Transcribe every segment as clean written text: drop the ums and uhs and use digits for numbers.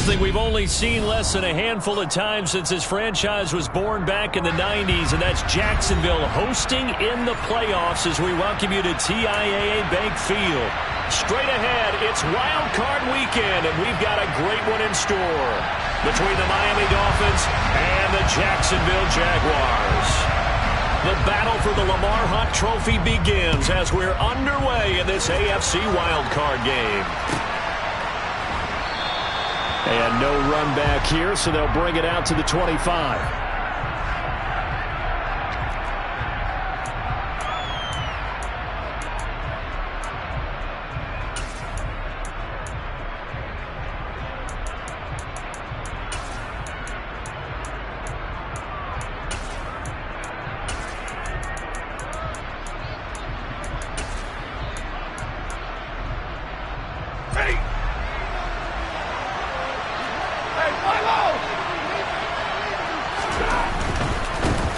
Something we've only seen less than a handful of times since this franchise was born back in the 90s, and that's Jacksonville hosting in the playoffs as we welcome you to TIAA Bank Field. Straight ahead, it's Wildcard weekend, and we've got a great one in store between the Miami Dolphins and the Jacksonville Jaguars. The battle for the Lamar Hunt Trophy begins as we're underway in this AFC Wildcard game. And no run back here, so they'll bring it out to the 25.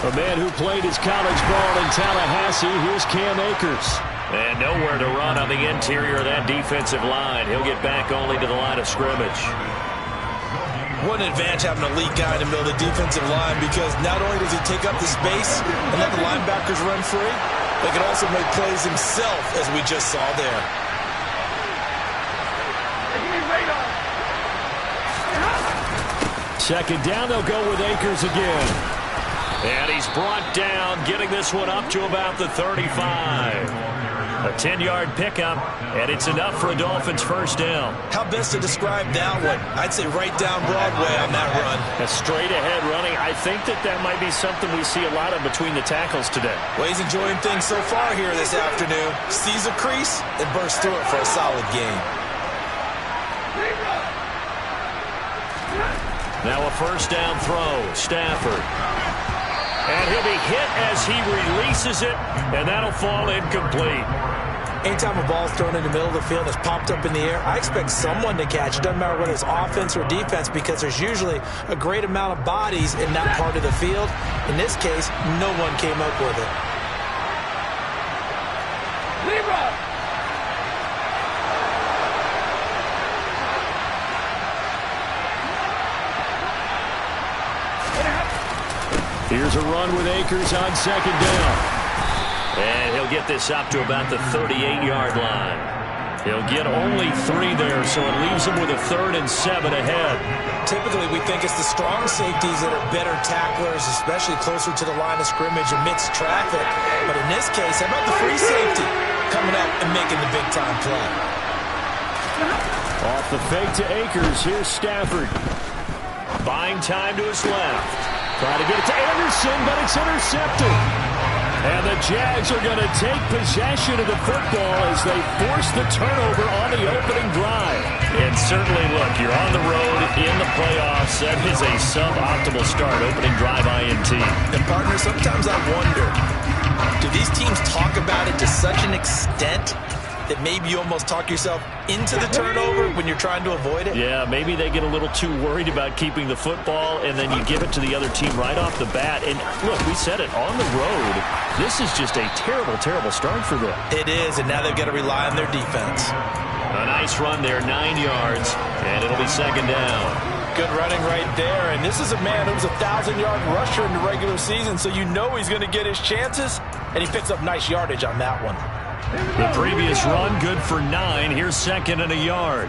A man who played his college ball in Tallahassee, here's Cam Akers. And nowhere to run on the interior of that defensive line. He'll get back only to the line of scrimmage. What an advantage having an elite guy in the middle of the defensive line, because not only does he take up the space and let the linebackers run free, but he can also make plays himself, as we just saw there. Second down, they'll go with Akers again. And he's brought down, getting this one up to about the 35. A 10-yard pickup, and it's enough for a Dolphins first down. How best to describe that one? I'd say right down Broadway on that run. A straight-ahead running. I think that might be something we see a lot of between the tackles today. Well, he's enjoying things so far here this afternoon. Sees a crease and bursts through it for a solid gain. Now a first down throw, Stafford. And he'll be hit as he releases it, and that'll fall incomplete. Anytime a ball's thrown in the middle of the field and it's popped up in the air, I expect someone to catch it. Doesn't matter whether it's offense or defense, because there's usually a great amount of bodies in that part of the field. In this case, no one came up with it. Here's a run with Akers on second down. And he'll get this up to about the 38-yard line. He'll get only 3 there, so it leaves him with a 3rd and 7 ahead. Typically, we think it's the strong safeties that are better tacklers, especially closer to the line of scrimmage amidst traffic. But in this case, how about the free safety coming up and making the big-time play? Off the fake to Akers, here's Stafford. Buying time to his left. Trying to get it to Anderson, but it's intercepted. And the Jags are going to take possession of the football as they force the turnover on the opening drive. And certainly, look, you're on the road in the playoffs. That is a suboptimal start, opening drive INT. And, partner, sometimes I wonder, do these teams talk about it to such an extent that maybe you almost talk yourself into the turnover when you're trying to avoid it? Yeah, maybe they get a little too worried about keeping the football, and then you give it to the other team right off the bat. And look, we said it, on the road, this is just a terrible, terrible start for them. It is, and now they've got to rely on their defense. A nice run there, 9 yards, and it'll be second down. Good running right there, and this is a man who was a 1,000-yard rusher in the regular season, so you know he's going to get his chances, and he picks up nice yardage on that one. The previous run, good for 9. Here's 2nd and a yard.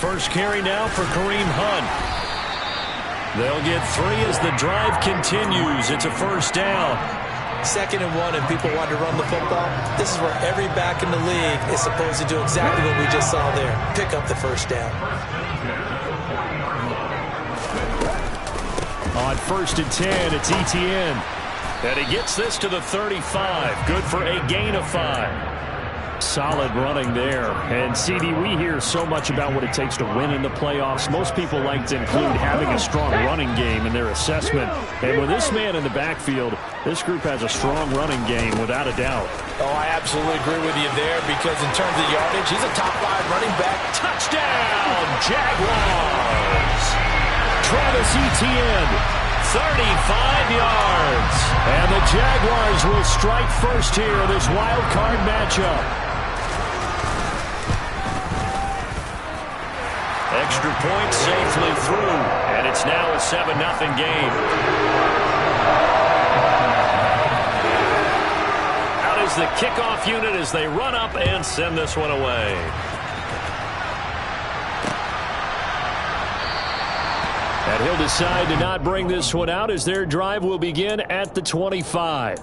First carry now for Kareem Hunt. They'll get 3 as the drive continues. It's a first down. 2nd and 1, and people want to run the football. This is where every back in the league is supposed to do exactly what we just saw there. Pick up the first down. On 1st and 10, it's Etienne. And he gets this to the 35. Good for a gain of 5. Solid running there. And, CD, we hear so much about what it takes to win in the playoffs. Most people like to include having a strong running game in their assessment. And with this man in the backfield, this group has a strong running game without a doubt. Oh, I absolutely agree with you there, because in terms of yardage, he's a top 5 running back. Touchdown, Jaguars! Travis Etienne. 35 yards. And the Jaguars will strike first here in this wild card matchup. extra point safely through, and it's now a 7-0 game. Out is the kickoff unit as they run up and send this one away. And he'll decide to not bring this one out as their drive will begin at the 25.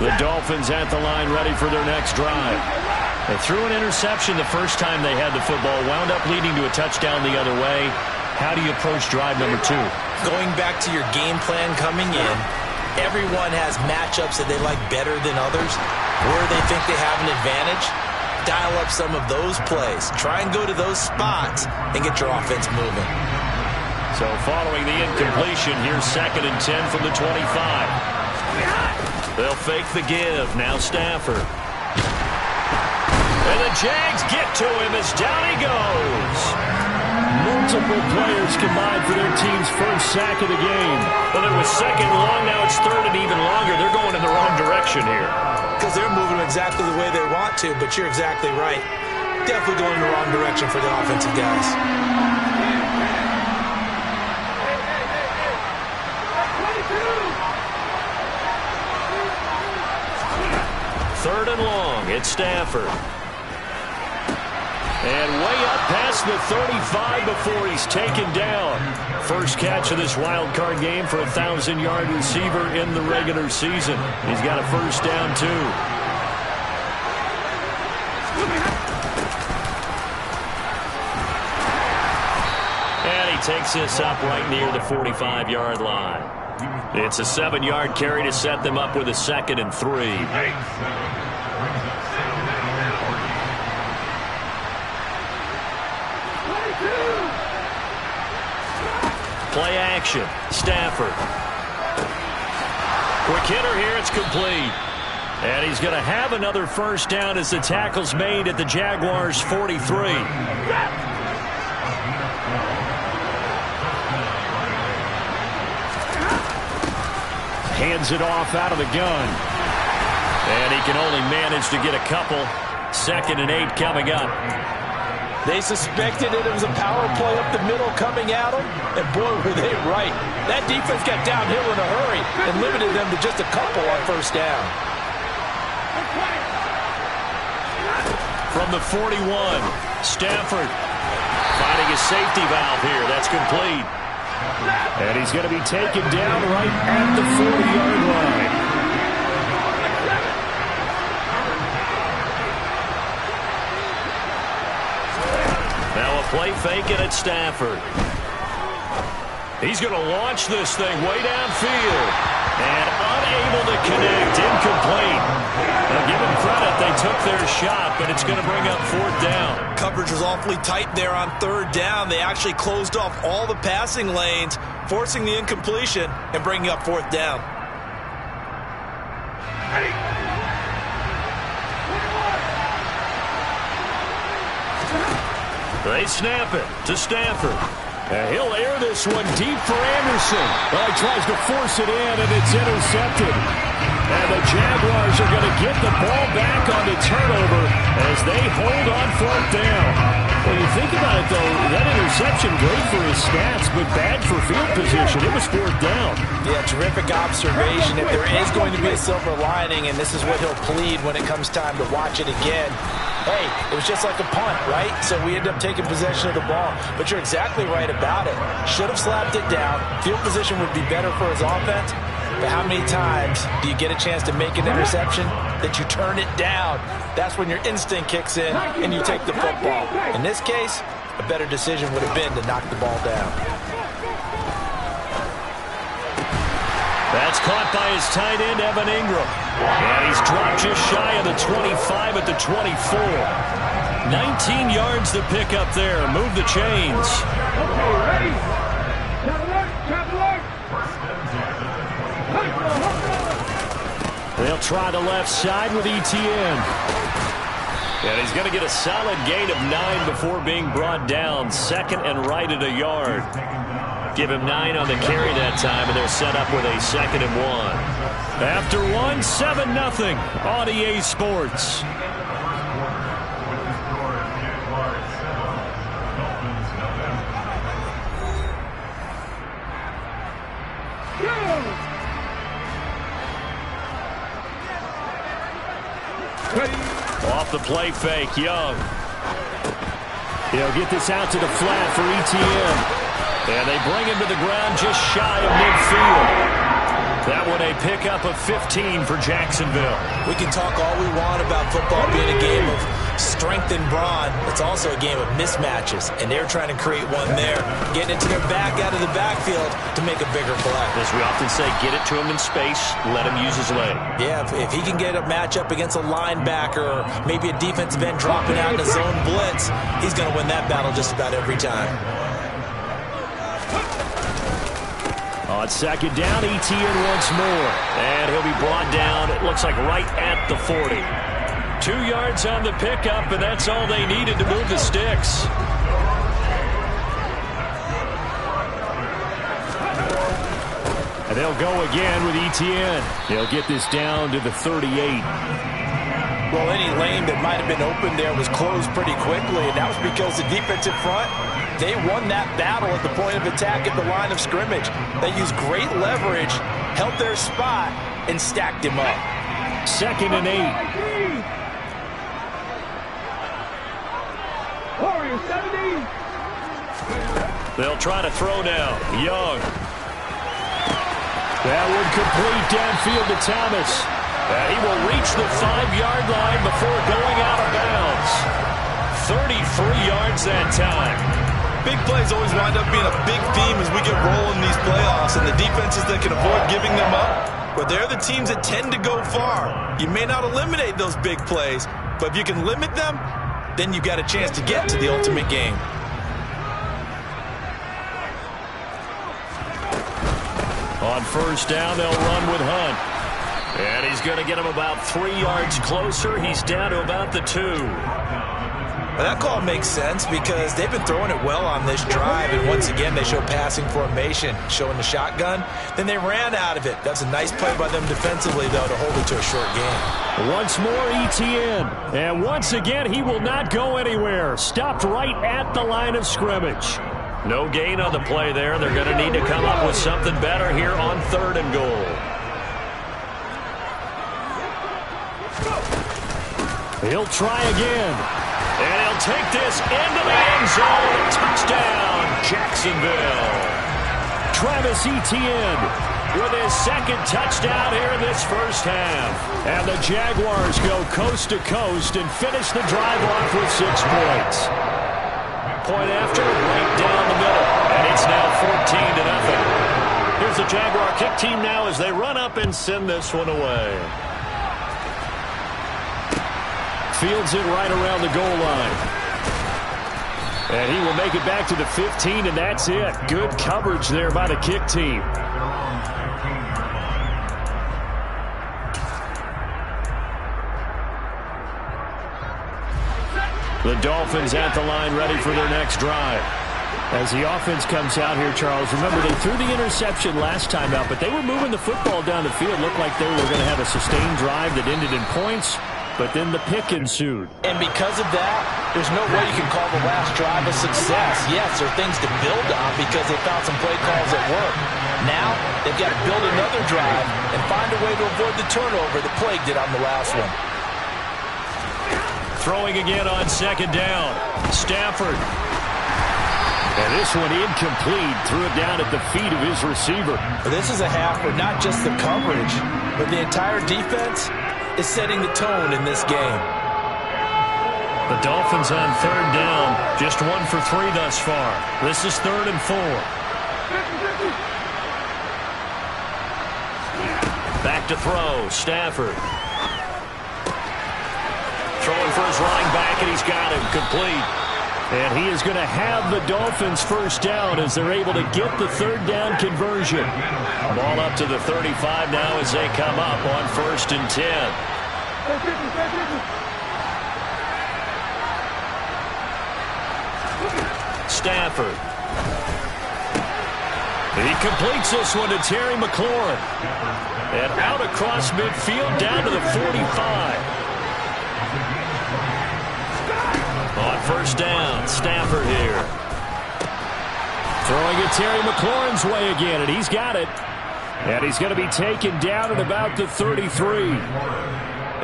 The Dolphins at the line ready for their next drive. They threw an interception the first time they had the football, wound up leading to a touchdown the other way. How do you approach drive number 2? Going back to your game plan coming in, everyone has matchups that they like better than others. Where they think they have an advantage, dial up some of those plays. Try and go to those spots and get your offense moving. So following the incompletion, here's 2nd and 10 from the 25. They'll fake the give. Now Stafford. And the Jags get to him as down he goes. Multiple players combined for their team's first sack of the game. Well, it was 2nd and long. Now it's 3rd and even longer. They're going in the wrong direction here. Because they're moving exactly the way they want to, but you're exactly right. Definitely going in the wrong direction for the offensive guys. 3rd and long. It's Stafford. And way up past the 35 before he's taken down. First catch of this wild card game for a 1,000-yard receiver in the regular season. He's got a first down, too. And he takes this up right near the 45-yard line. It's a 7-yard carry to set them up with a 2nd and 3. Play action. Stafford. Quick hitter here. It's complete. And he's going to have another first down as the tackle's made at the Jaguars' 43. Hands it off out of the gun. And he can only manage to get a couple. 2nd and 8 coming up. They suspected it was a power play up the middle coming at them, and boy, were they right. That defense got downhill in a hurry and limited them to just a couple on first down. From the 41, Stafford finding a safety valve here. That's complete. And he's going to be taken down right at the 40-yard line. Play fake it at Stafford. He's going to launch this thing way downfield. And unable to connect. Incomplete. Now give them credit. They took their shot, but it's going to bring up 4th down. Coverage was awfully tight there on 3rd down. They actually closed off all the passing lanes, forcing the incompletion and bringing up 4th down. They snap it to Stafford. He'll air this one deep for Anderson. Well, he tries to force it in, and it's intercepted. And the Jaguars are going to get the ball back on the turnover as they hold on 4th down. Well, you think about it, though, that interception, great for his stats, but bad for field position. It was 4th down. Yeah, terrific observation. If there is going to be a silver lining, and this is what he'll plead when it comes time to watch it again, hey, it was just like a punt, right? So we end up taking possession of the ball. But you're exactly right about it. Should have slapped it down. Field position would be better for his offense. But how many times do you get a chance to make an interception that you turn it down? That's when your instinct kicks in and you take the football. In this case, a better decision would have been to knock the ball down. That's caught by his tight end, Evan Ingram. And he's dropped just shy of the 25 at the 24. 19 yards to pick up there. Move the chains. They'll try the left side with Etienne. And he's going to get a solid gain of 9 before being brought down. 2nd and right at a yard. Give him 9 on the carry that time, and they're set up with a 2nd and 1. After 1, 7-0 on EA Sports. the play fake. Young. He'll get this out to the flat for ETN. And they bring him to the ground just shy of midfield. That one a pickup of 15 for Jacksonville. We can talk all we want about football being a game of strength and brawn. It's also a game of mismatches, and they're trying to create one there, getting it to their back out of the backfield to make a bigger play. As we often say, get it to him in space, let him use his leg. Yeah, if he can get a matchup against a linebacker or maybe a defensive end dropping out in a zone blitz, he's going to win that battle just about every time. On second down, ETN once more. And he'll be brought down, it looks like right at the 40. 2 yards on the pickup, and that's all they needed to move the sticks. And they'll go again with ETN. They'll get this down to the 38. Well, any lane that might have been open there was closed pretty quickly, and that was because the defensive front, they won that battle at the point of attack at the line of scrimmage. They used great leverage, held their spot, and stacked him up. 2nd and 8. They'll try to throw now. Young. That would complete downfield to Thomas. And he will reach the 5-yard line before going out of bounds. 33 yards that time. Big plays always wind up being a big theme as we get rolling these playoffs, and the defenses that can avoid giving them up, but they're the teams that tend to go far. You may not eliminate those big plays, but if you can limit them, then you've got a chance to get to the ultimate game. On first down, they'll run with Hunt. And he's going to get him about 3 yards closer. He's down to about the 2. Well, that call makes sense because they've been throwing it well on this drive, and once again they show passing formation, showing the shotgun. Then they ran out of it. That's a nice play by them defensively, though, to hold it to a short game. Once more ETN, and once again he will not go anywhere. Stopped right at the line of scrimmage. No gain on the play there. They're going to need to come up with something better here on 3rd and goal. He'll try again. And he'll take this into the end zone. Touchdown, Jacksonville. Travis Etienne with his 2nd touchdown here in this first half. And the Jaguars go coast to coast and finish the drive off with 6 points. Point after, right down the middle. And it's now 14-0. Here's the Jaguar kick team now as they run up and send this one away. Fields it right around the goal line. And he will make it back to the 15, and that's it. Good coverage there by the kick team. The Dolphins at the line ready for their next drive. As the offense comes out here, Charles, remember they threw the interception last time out, but they were moving the football down the field. Looked like they were going to have a sustained drive that ended in points. But then the pick ensued. And because of that, there's no way you can call the last drive a success. Yes, there are things to build on because they found some play calls that work. Now, they've got to build another drive and find a way to avoid the turnover that plagued it on the last one. Throwing again on 2nd down. Stafford. And this one incomplete. Threw it down at the feet of his receiver. Well, this is a half where not just the coverage, but the entire defense is setting the tone in this game. The Dolphins on 3rd down. Just 1 for 3 thus far. This is 3rd and 4. Back to throw. Stafford. Throwing for his running back, and he's got him complete. And he is going to have the Dolphins first down as they're able to get the 3rd down conversion. Ball up to the 35 now as they come up on 1st and 10. Stafford. He completes this one to Terry McLaurin. And out across midfield down to the 45. On 1st down, Stafford here. Throwing it Terry McLaurin's way again, and he's got it. And he's going to be taken down at about the 33.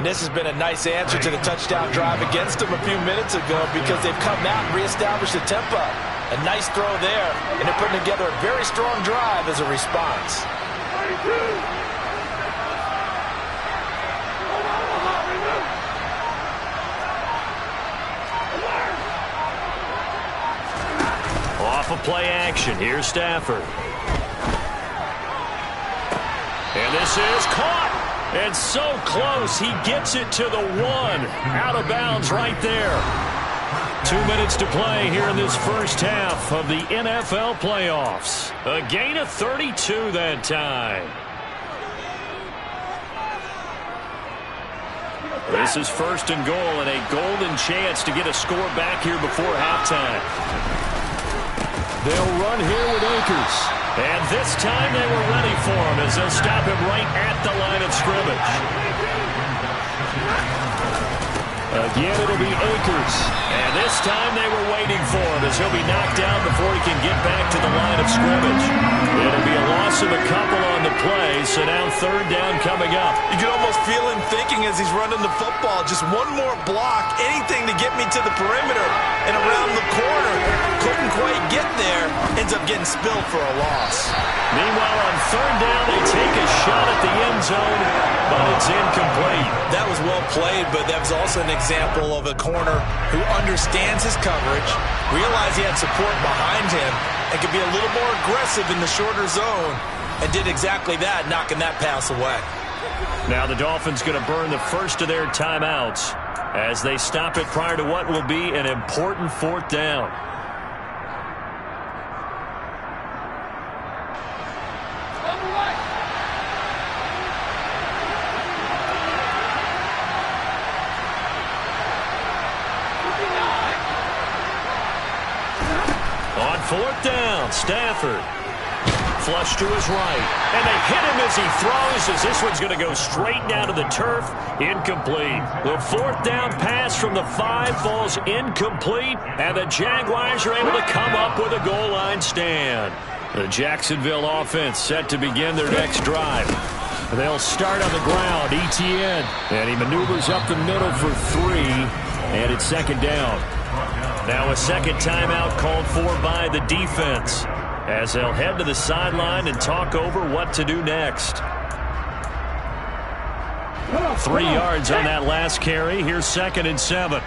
And this has been a nice answer to the touchdown drive against them a few minutes ago because they've come out and reestablished the tempo. A nice throw there, and they're putting together a very strong drive as a response. Off of play action, here's Stafford. And this is caught. And so close, he gets it to the 1. Out of bounds right there. 2 minutes to play here in this first half of the NFL playoffs. A gain of 32 that time. This is first and goal and a golden chance to get a score back here before halftime. They'll run here with Akers. And this time they were ready for him as they'll stop him right at the line of scrimmage. Again, it'll be Akers. And this time they were waiting for him as he'll be knocked down before he can get back to the line of scrimmage. It'll be a loss of a couple on the play, so now third down coming up. You can almost feel him thinking as he's running the football. Just one more block, anything to get me to the perimeter and around the corner. Couldn't quite get there. Ends up getting spilled for a loss. Meanwhile, on third down, they take a shot at the end zone, but it's incomplete. That was well played, but that was also an example of a corner who understands his coverage, realized he had support behind him, and could be a little more aggressive in the shorter zone, and did exactly that, knocking that pass away. Now the Dolphins going to burn the first of their timeouts as they stop it prior to what will be an important fourth down. On fourth down, Stafford. Flush to his right. And they hit him as he throws as this one's going to go straight down to the turf. Incomplete. The fourth down pass from the 5 falls incomplete. And the Jaguars are able to come up with a goal line stand. The Jacksonville offense set to begin their next drive. They'll start on the ground. Etienne. And he maneuvers up the middle for 3. And it's second down. Now a second timeout called for by the defense as they'll head to the sideline and talk over what to do next. 3 yards on that last carry. Here's 2nd and 7.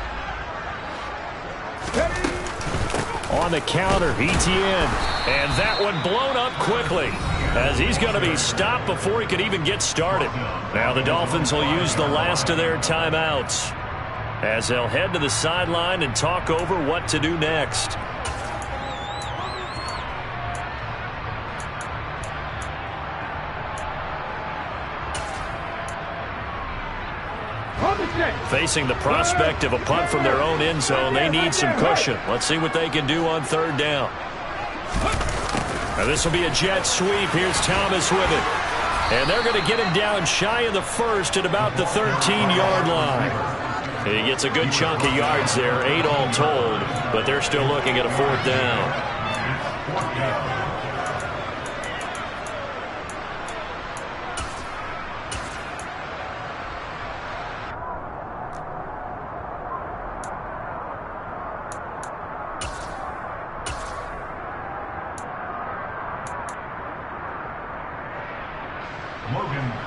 On the counter, Etienne. And that one blown up quickly as he's going to be stopped before he could even get started. Now the Dolphins will use the last of their timeouts as they'll head to the sideline and talk over what to do next. Facing the prospect of a punt from their own end zone, they need some cushion. Let's see what they can do on third down. Now this will be a jet sweep. Here's Thomas with it. And they're going to get him down shy of the first at about the 13-yard line. He gets a good chunk of yards there, 8 all told, but they're still looking at a fourth down.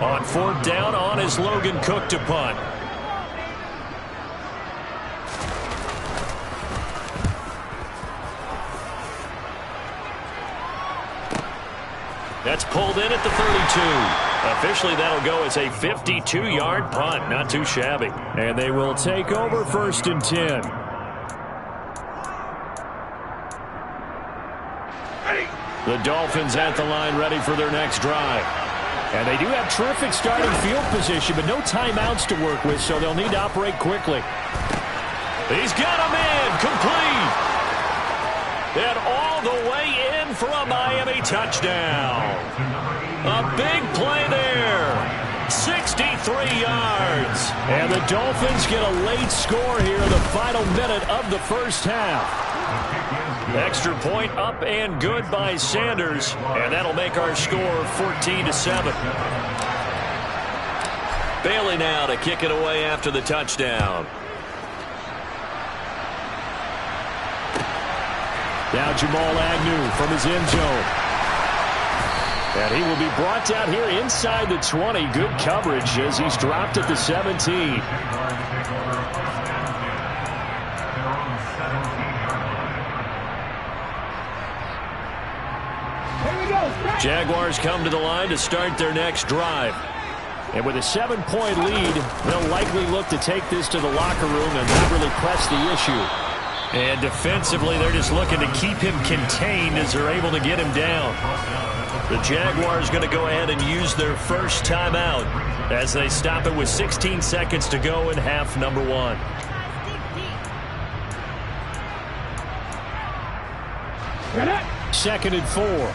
On fourth down, on is Logan Cook to punt. That's pulled in at the 32. Officially, that'll go as a 52-yard punt. Not too shabby. And they will take over 1st and 10. The Dolphins at the line ready for their next drive. And they do have terrific starting field position, but no timeouts to work with, so they'll need to operate quickly. He's got a man complete. And all the way in for a Miami touchdown. A big play there. 63 yards. And the Dolphins get a late score here in the final minute of the first half. Extra point up and good by Sanders, and that'll make our score 14-7. Bailey now to kick it away after the touchdown. Now Jamal Agnew from his end zone. And he will be brought down here inside the 20. Good coverage as he's dropped at the 17. Jaguars come to the line to start their next drive. And with a 7-point lead, they'll likely look to take this to the locker room and not really press the issue. And defensively, they're just looking to keep him contained as they're able to get him down. The Jaguars going to go ahead and use their first timeout as they stop it with 16 seconds to go in half number 1. Second and 4.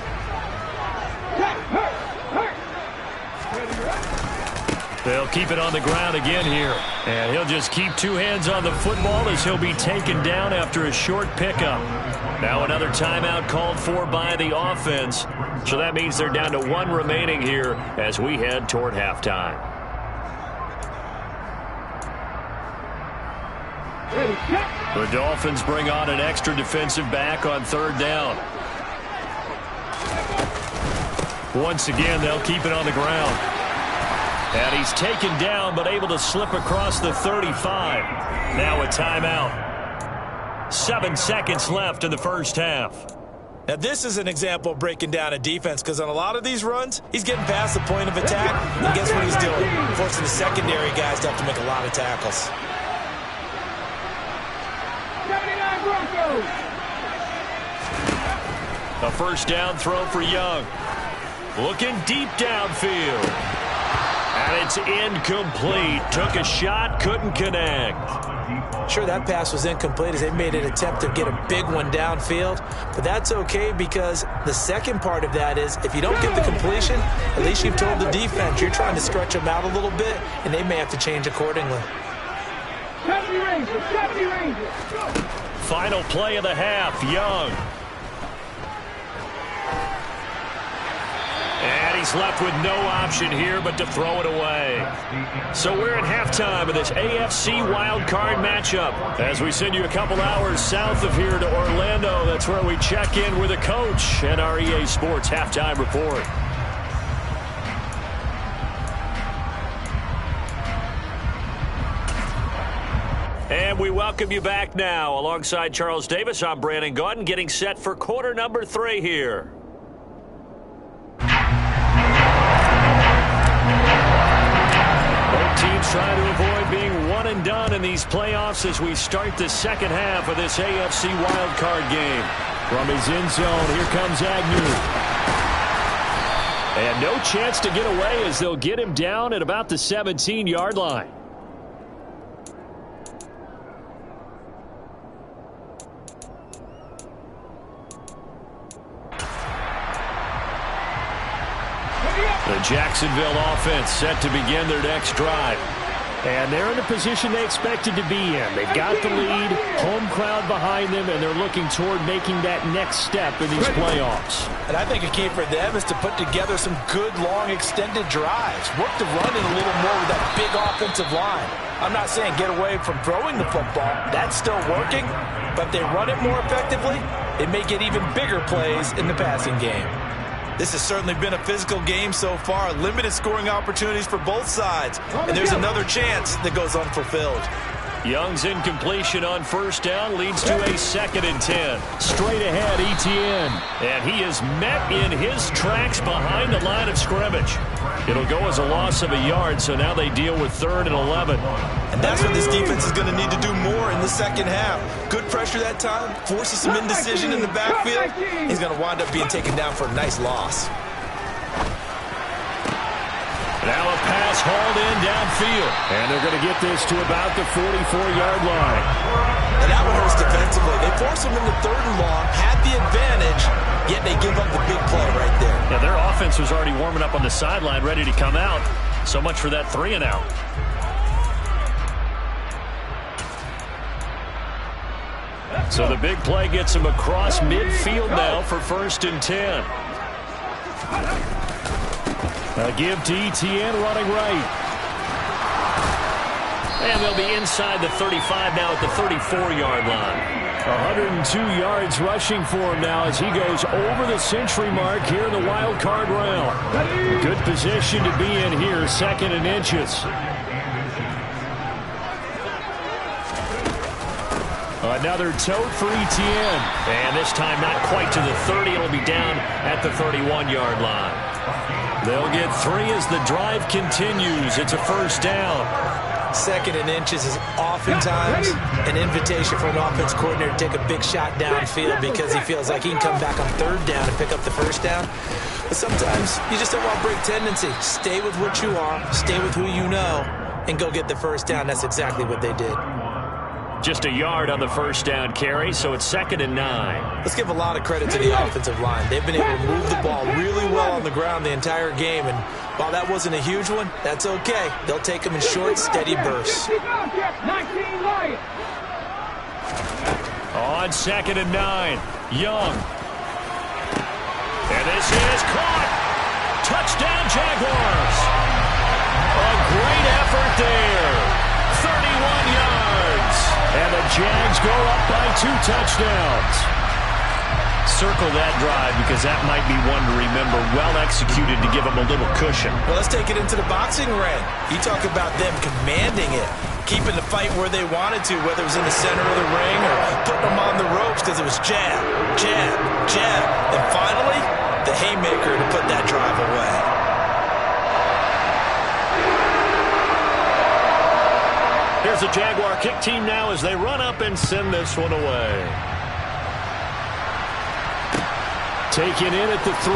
They'll keep it on the ground again here. And he'll just keep two hands on the football as he'll be taken down after a short pickup. Now another timeout called for by the offense. So that means they're down to 1 remaining here as we head toward halftime. The Dolphins bring on an extra defensive back on 3rd down. Once again, they'll keep it on the ground. And he's taken down, but able to slip across the 35. Now a timeout. 7 seconds left in the first half. Now this is an example of breaking down a defense, because on a lot of these runs, he's getting past the point of attack, and guess what he's doing? Forcing the secondary guys to have to make a lot of tackles. 79 Broncos. A first down throw for Young. Looking deep downfield. And it's incomplete. Took a shot, couldn't connect. Sure, that pass was incomplete as they made an attempt to get a big one downfield. But that's okay, because the second part of that is if you don't get the completion, at least you've told the defense you're trying to stretch them out a little bit, and they may have to change accordingly. Final play of the half, Young. And he's left with no option here but to throw it away. So we're at halftime of this AFC Wildcard matchup as we send you a couple hours south of here to Orlando. That's where we check in with the coach and our EA Sports halftime report. And we welcome you back now. Alongside Charles Davis, I'm Brandon Gaudin, getting set for quarter number 3 here. Teams trying to avoid being one and done in these playoffs as we start the second half of this AFC wildcard game. From his end zone, here comes Agnew. And no chance to get away as they'll get him down at about the 17-yard line. The Jacksonville offense set to begin their next drive. And they're in the position they expected to be in. They've got the lead, home crowd behind them, and they're looking toward making that next step in these playoffs. And I think a key for them is to put together some good, long, extended drives. Work the run in a little more with that big offensive line. I'm not saying get away from throwing the football. That's still working. But if they run it more effectively, it may get even bigger plays in the passing game. This has certainly been a physical game so far. Limited scoring opportunities for both sides. And there's another chance that goes unfulfilled. Young's incompletion on first down leads to a 2nd and 10. Straight ahead, Etienne. And he is met in his tracks behind the line of scrimmage. It'll go as a loss of a yard, so now they deal with 3rd and 11. And that's what this defense is going to need to do more in the second half. Good pressure that time, forces some indecision in the backfield. He's going to wind up being taken down for a nice loss. Now a pass hauled in downfield. And they're going to get this to about the 44-yard line. And that one hurts defensively. They force him into 3rd and long, had the advantage, yet they give up the big play right there. Yeah, their offense was already warming up on the sideline, ready to come out. So much for that 3 and out. So the big play gets him across midfield now for 1st and 10. A give to Etienne running right. And they'll be inside the 35 now at the 34-yard line. 102 yards rushing for him now as he goes over the century mark here in the wild card round. Good position to be in here, 2nd and inches. Another tote for Etienne. And this time not quite to the 30. It'll be down at the 31-yard line. They'll get 3 as the drive continues. It's a first down. 2nd and inches is oftentimes an invitation for an offense coordinator to take a big shot downfield because he feels like he can come back on 3rd down and pick up the first down. But sometimes you just don't want to break tendency. Stay with what you are, stay with who you know, and go get the first down. That's exactly what they did. Just a yard on the first down carry, so it's 2nd and 9. Let's give a lot of credit to the offensive line. They've been able to move the ball really well on the ground the entire game, and while that wasn't a huge one, that's okay. They'll take them in short, steady bursts. On 2nd and 9, Young. And this is caught. Touchdown, Jaguars. A great effort there. 31 yards. And the Jags go up by 2 touchdowns. Circle that drive because that might be one to remember. Well executed to give them a little cushion. Well, let's take it into the boxing ring. You talk about them commanding it, keeping the fight where they wanted to, whether it was in the center of the ring or putting them on the ropes because it was jab, jab, jab. And finally, the haymaker to put that drive away. Here's the Jaguar kick team now as they run up and send this one away. Taken in at the 3.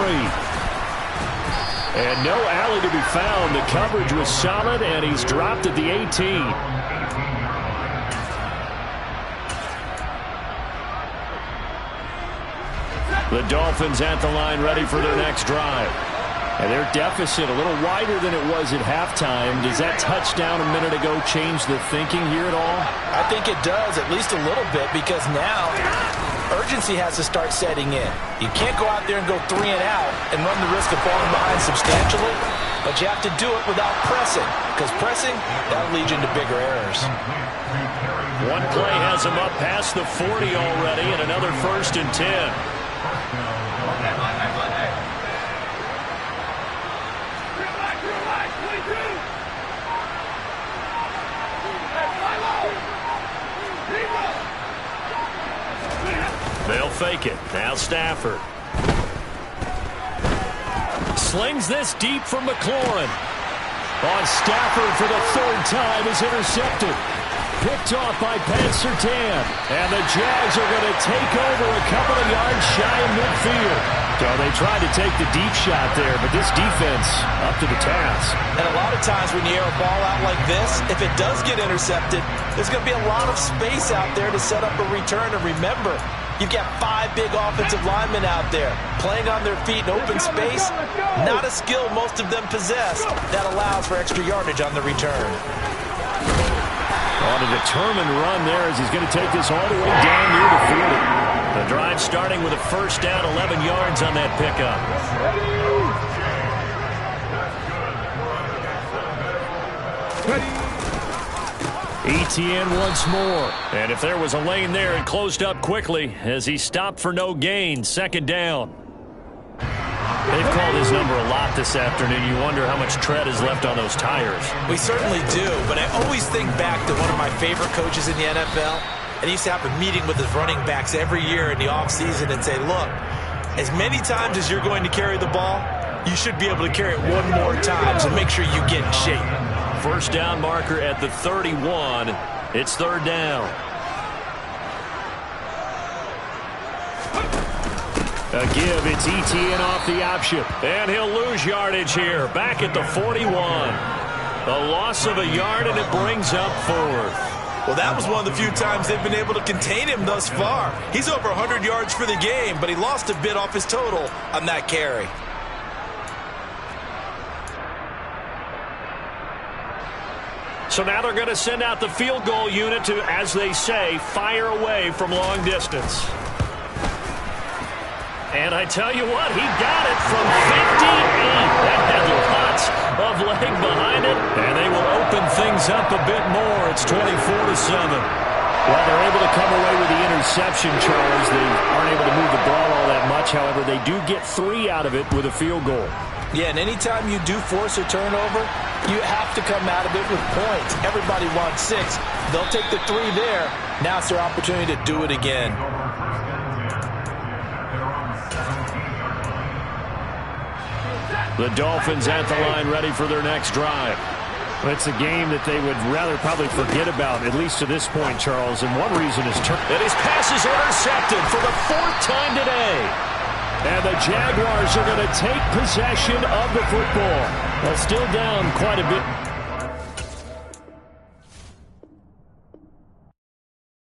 And no alley to be found. The coverage was solid, and he's dropped at the 18. The Dolphins at the line ready for their next drive. And their deficit a little wider than it was at halftime. Does that touchdown a minute ago change the thinking here at all? I think it does, at least a little bit, because now urgency has to start setting in. You can't go out there and go 3 and out and run the risk of falling behind substantially, but you have to do it without pressing, because pressing, that'll lead you into bigger errors. One play has him up past the 40 already, and another 1st and 10. They'll fake it. Now Stafford. Slings this deep from McLaurin. On Stafford for the 3rd time is intercepted. Picked off by Pat Surtain. And the Jags are going to take over a couple of yards shy of midfield. So they tried to take the deep shot there, but this defense up to the task. And a lot of times when you air a ball out like this, if it does get intercepted, there's going to be a lot of space out there to set up a return. And remember, you've got 5 big offensive linemen out there playing on their feet in open space. Not a skill most of them possess that allows for extra yardage on the return. On a determined run there as he's going to take this all the way down near the 40. The drive starting with a first down, 11 yards on that pickup. Etienne once more. And if there was a lane there, it closed up quickly as he stopped for no gain. 2nd down. They've called his number a lot this afternoon. You wonder how much tread is left on those tires. We certainly do, but I always think back to one of my favorite coaches in the NFL. And he used to have a meeting with his running backs every year in the offseason and say, look, as many times as you're going to carry the ball, you should be able to carry it one more time, so make sure you get in shape. First down marker at the 31. It's 3rd down. A give, it's Etienne off the option. And he'll lose yardage here, back at the 41. A loss of a yard, and it brings up 4th. Well, that was one of the few times they've been able to contain him thus far. He's over 100 yards for the game, but he lost a bit off his total on that carry. So now they're going to send out the field goal unit to, as they say, fire away from long distance. And I tell you what, he got it from 58. That had lots of leg behind it. And they will open things up a bit more. It's 24-7. Well, they're able to come away with the interception, Charles. They aren't able to move the ball all that much. However, they do get 3 out of it with a field goal. Yeah, and anytime you do force a turnover, you have to come out of it with points. Everybody wants 6. They'll take the 3 there. Now it's their opportunity to do it again. The Dolphins at the line, ready for their next drive. It's a game that they would rather probably forget about, at least to this point, Charles. And one reason is and his pass is intercepted for the 4th time today. And the Jaguars are going to take possession of the football. Well, still down quite a bit.